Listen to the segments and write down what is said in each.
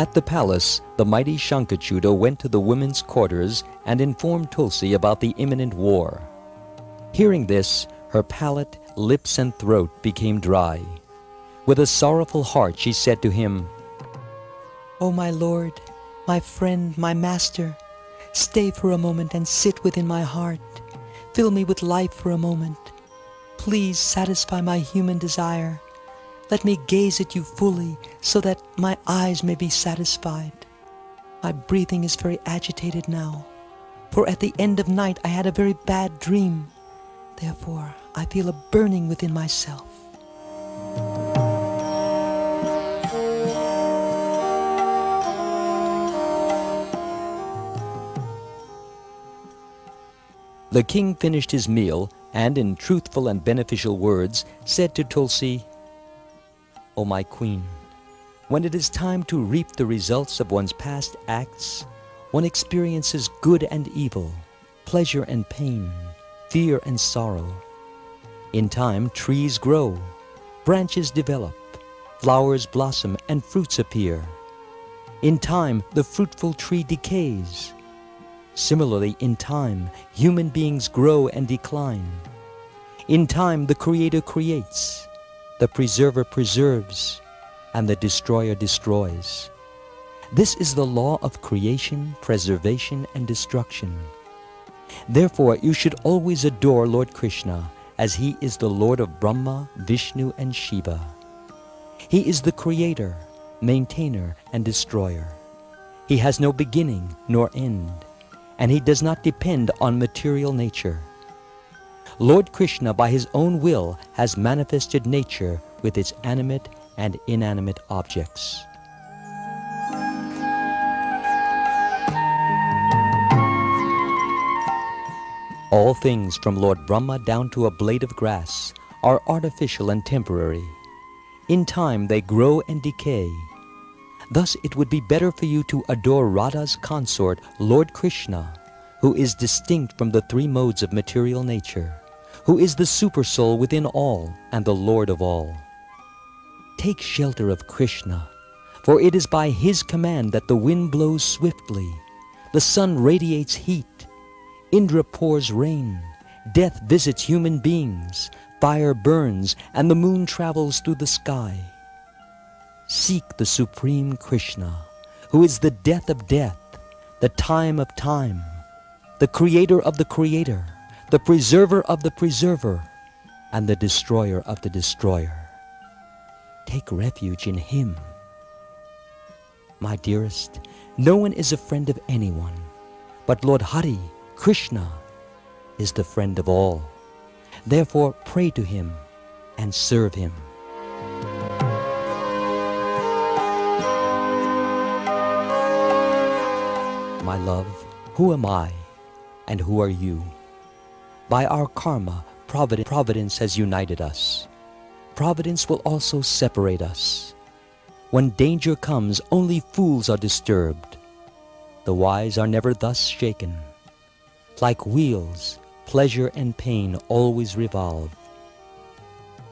At the palace, the mighty Sankhacuda went to the women's quarters and informed Tulsi about the imminent war. Hearing this, her palate, lips, and throat became dry. With a sorrowful heart she said to him, "O my lord, my friend, my master, stay for a moment and sit within my heart. Fill me with life for a moment. Please satisfy my human desire. Let me gaze at you fully so that my eyes may be satisfied. My breathing is very agitated now, for at the end of night I had a very bad dream. Therefore I feel a burning within myself." The king finished his meal and, in truthful and beneficial words, said to Tulsi, "O my queen, when it is time to reap the results of one's past acts, one experiences good and evil, pleasure and pain, fear and sorrow. In time, trees grow, branches develop, flowers blossom, and fruits appear. In time, the fruitful tree decays. Similarly, in time, human beings grow and decline. In time, the Creator creates, the Preserver preserves, and the Destroyer destroys. This is the law of creation, preservation, and destruction. Therefore, you should always adore Lord Krishna, as he is the Lord of Brahma, Vishnu, and Shiva. He is the Creator, Maintainer, and Destroyer. He has no beginning nor end, and he does not depend on material nature. Lord Krishna, by his own will, has manifested nature with its animate and inanimate objects. All things, from Lord Brahma down to a blade of grass, are artificial and temporary. In time they grow and decay. Thus it would be better for you to adore Radha's consort, Lord Krishna, who is distinct from the three modes of material nature, who is the Supersoul within all and the Lord of all. Take shelter of Krishna, for it is by his command that the wind blows swiftly, the sun radiates heat, Indra pours rain, death visits human beings, fire burns, and the moon travels through the sky. Seek the Supreme Krishna, who is the death of death, the time of time, the Creator of the Creator, the Preserver of the Preserver, and the Destroyer of the Destroyer. Take refuge in him. My dearest, no one is a friend of anyone, but Lord Hari, Krishna, is the friend of all. Therefore pray to him and serve him. My love, who am I and who are you? By our karma, Providence has united us. Providence will also separate us. When danger comes, only fools are disturbed. The wise are never thus shaken. Like wheels, pleasure and pain always revolve.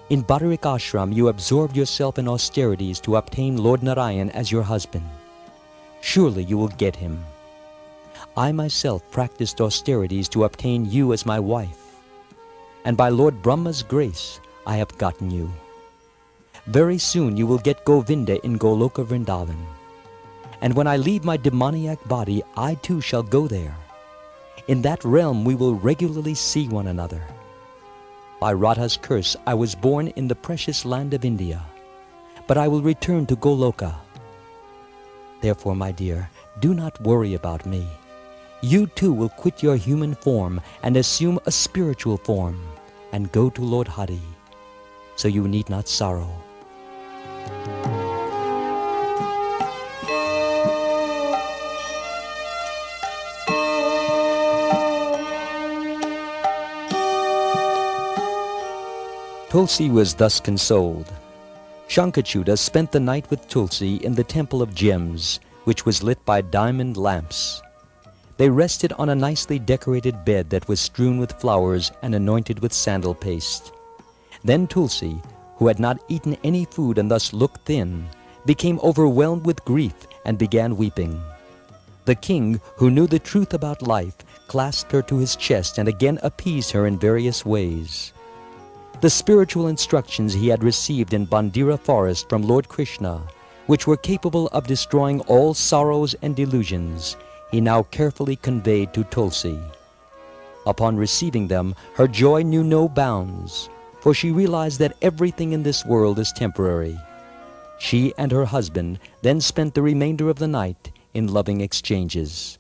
In Badarik Ashram, you absorbed yourself in austerities to obtain Lord Narayan as your husband. Surely you will get him. I myself practiced austerities to obtain you as my wife, and by Lord Brahma's grace, I have gotten you. Very soon you will get Govinda in Goloka Vrindavan, and when I leave my demoniac body, I too shall go there. In that realm we will regularly see one another. By Radha's curse, I was born in the precious land of India, but I will return to Goloka. Therefore, my dear, do not worry about me. You too will quit your human form and assume a spiritual form and go to Lord Hari, so you need not sorrow. Tulsi was thus consoled. Sankhacuda spent the night with Tulsi in the Temple of Gems, which was lit by diamond lamps. They rested on a nicely decorated bed that was strewn with flowers and anointed with sandal paste. Then Tulsi, who had not eaten any food and thus looked thin, became overwhelmed with grief and began weeping. The king, who knew the truth about life, clasped her to his chest and again appeased her in various ways. The spiritual instructions he had received in Bandira forest from Lord Krishna, which were capable of destroying all sorrows and delusions, he now carefully conveyed to Tulsi. Upon receiving them, her joy knew no bounds, for she realized that everything in this world is temporary. She and her husband then spent the remainder of the night in loving exchanges.